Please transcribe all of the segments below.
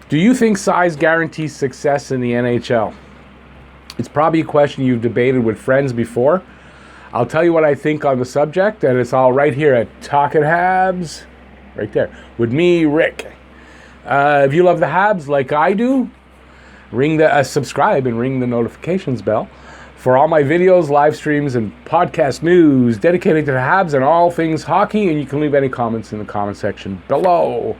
Do you think size guarantees success in the NHL? It's probably a question you've debated with friends before. I'll tell you what I think on the subject, and it's all right here at Talkin' Habs, right there, with me, Rick. If you love the Habs like I do, subscribe and ring the notifications bell for all my videos, live streams, and podcast news dedicated to the Habs and all things hockey, and you can leave any comments in the comment section below.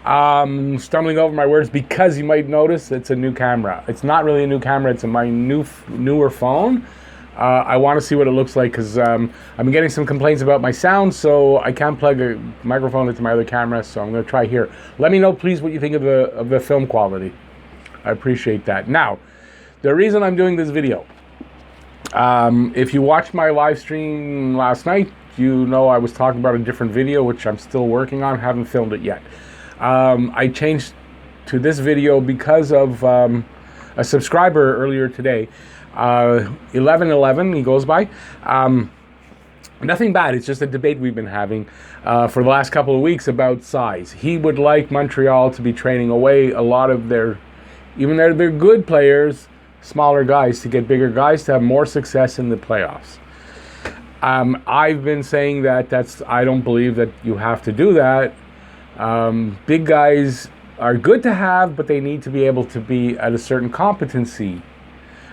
Stumbling over my words because you might notice it's a new camera. It's not really a new camera, it's my newer phone. I want to see what it looks like because I've been getting some complaints about my sound, so I can't plug a microphone into my other camera, so I'm going to try here. Let me know, please, what you think of the film quality. I appreciate that. Now, the reason I'm doing this video, if you watched my live stream last night, you know I was talking about a different video, which I'm still working on, haven't filmed it yet. I changed to this video because of a subscriber earlier today, 1111 he goes by. Nothing bad, it's just a debate we've been having for the last couple of weeks about size. He would like Montreal to be training away a lot of their good players, smaller guys, to get bigger guys to have more success in the playoffs. I've been saying that I don't believe that you have to do that. Big guys are good to have, but they need to be able to be at a certain competency.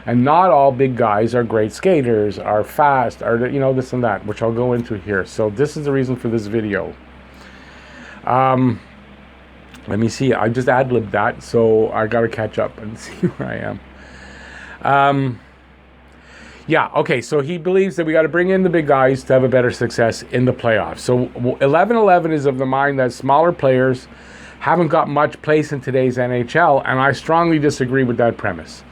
And not all big guys are great skaters, are fast, are, this and that, which I'll go into here. So this is the reason for this video. Let me see. I just ad-libbed that, so I got to catch up and see where I am. Yeah, okay, so he believes that we got to bring in the big guys to have a better success in the playoffs. So 1111 is of the mind that smaller players haven't got much place in today's NHL, and I strongly disagree with that premise.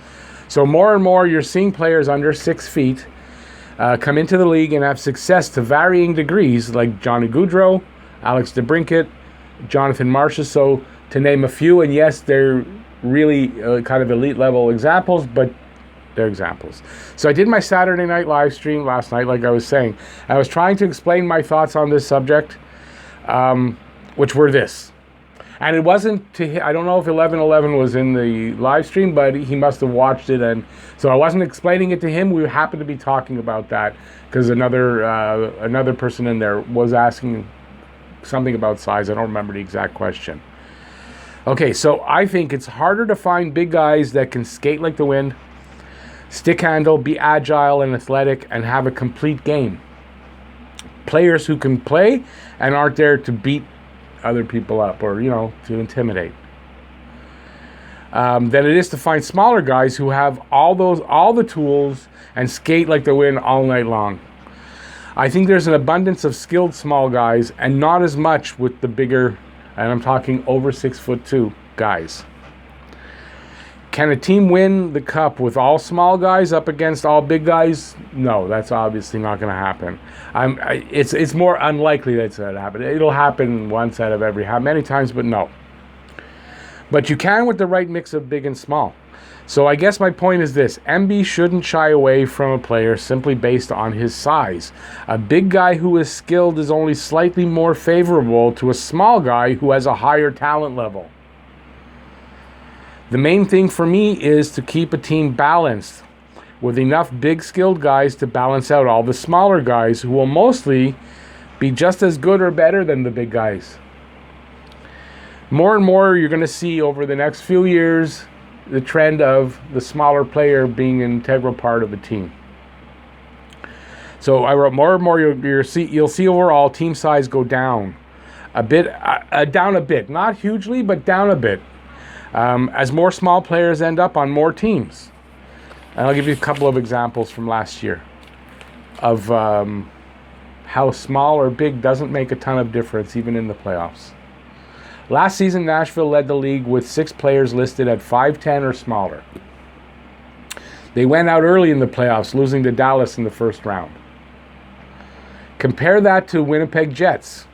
So more and more you're seeing players under 6 feet come into the league and have success to varying degrees, like Johnny Gaudreau, Alex DeBrincat, Jonathan Marchessault, to name a few. And yes, they're really kind of elite level examples, but they're examples. So I did my Saturday night live stream last night, like I was saying. I was trying to explain my thoughts on this subject, which were this. And it wasn't I don't know if 1111 was in the live stream, but he must have watched it. And so I wasn't explaining it to him. We happened to be talking about that because another person in there was asking something about size. I don't remember the exact question. Okay, so I think it's harder to find big guys that can skate like the wind, stick handle, be agile and athletic, and have a complete game. Players who can play and aren't there to beat other people up or, to intimidate. Than it is to find smaller guys who have all the tools and skate like the wind all night long. I think there's an abundance of skilled small guys and not as much with the bigger, and I'm talking over 6'2" guys. Can a team win the cup with all small guys up against all big guys? No, that's obviously not going to happen. It's more unlikely that's going to happen. It'll happen once out of every how many times, but no. But you can with the right mix of big and small. So I guess my point is this. MB shouldn't shy away from a player simply based on his size. A big guy who is skilled is only slightly more favorable to a small guy who has a higher talent level. The main thing for me is to keep a team balanced with enough big skilled guys to balance out all the smaller guys who will mostly be just as good or better than the big guys. More and more you're going to see over the next few years the trend of the smaller player being an integral part of a team. So I wrote more and more you'll see overall team size go down a bit, not hugely, but down a bit. As more small players end up on more teams. And I'll give you a couple of examples from last year of how small or big doesn't make a ton of difference even in the playoffs. Last season, Nashville led the league with 6 players listed at 5'10" or smaller. They went out early in the playoffs, losing to Dallas in the first round. Compare that to Winnipeg Jets,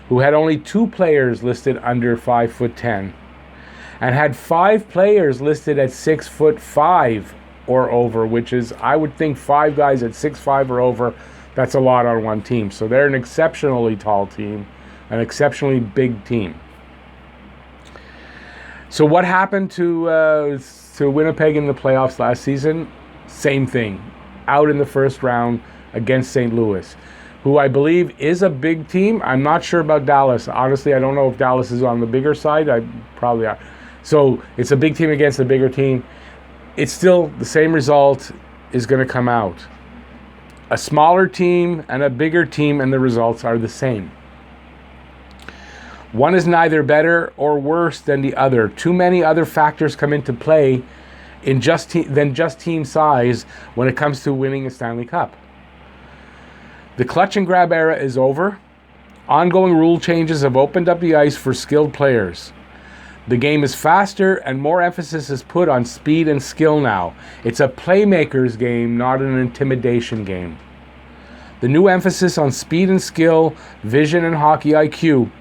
who had only 2 players listed under 5'10", and had 5 players listed at 6'5" or over, which is, I would think 5 guys at 6'5" or over, that's a lot on one team. So they're an exceptionally tall team, an exceptionally big team. So what happened to Winnipeg in the playoffs last season? Same thing. Out in the first round against St. Louis, who I believe is a big team. I'm not sure about Dallas. Honestly, I don't know if Dallas is on the bigger side. I probably are. So it's a big team against a bigger team. It's still the same result is going to come out. A smaller team and a bigger team, and the results are the same. One is neither better or worse than the other. Too many other factors come into play than just team size when it comes to winning a Stanley Cup. The clutch and grab era is over. Ongoing rule changes have opened up the ice for skilled players. The game is faster and more emphasis is put on speed and skill now. It's a playmaker's game, not an intimidation game. The new emphasis on speed and skill, vision and hockey IQ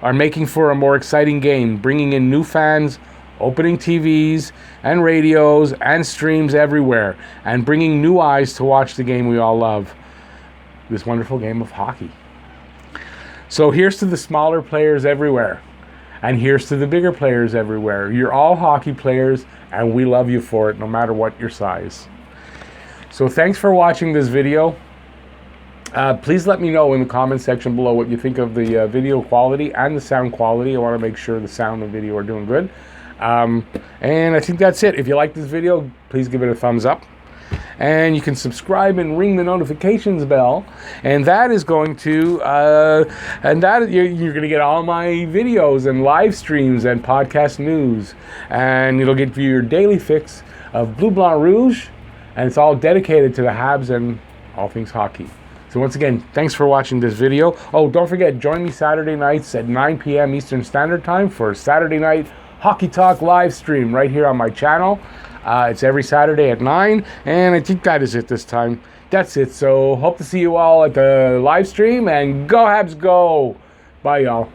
are making for a more exciting game, bringing in new fans, opening TVs and radios and streams everywhere, and bringing new eyes to watch the game we all love, this wonderful game of hockey. So here's to the smaller players everywhere, and here's to the bigger players everywhere. You're all hockey players, and we love you for it, no matter what your size. So thanks for watching this video. Please let me know in the comment section below what you think of the video quality and the sound quality. I want to make sure the sound and video are doing good. And I think that's it. If you like this video, please give it a thumbs up. And you can subscribe and ring the notifications bell. And that is going to, you're going to get all my videos and live streams and podcast news. And it'll get you your daily fix of Bleu Blanc Rouge. And it's all dedicated to the Habs and all things hockey. So once again, thanks for watching this video. Oh, don't forget, join me Saturday nights at 9 p.m. Eastern Standard Time for Saturday Night Hockey Talk live stream right here on my channel. It's every Saturday at 9, and I think that is it this time. That's it. So hope to see you all at the live stream, and go Habs go. Bye, y'all.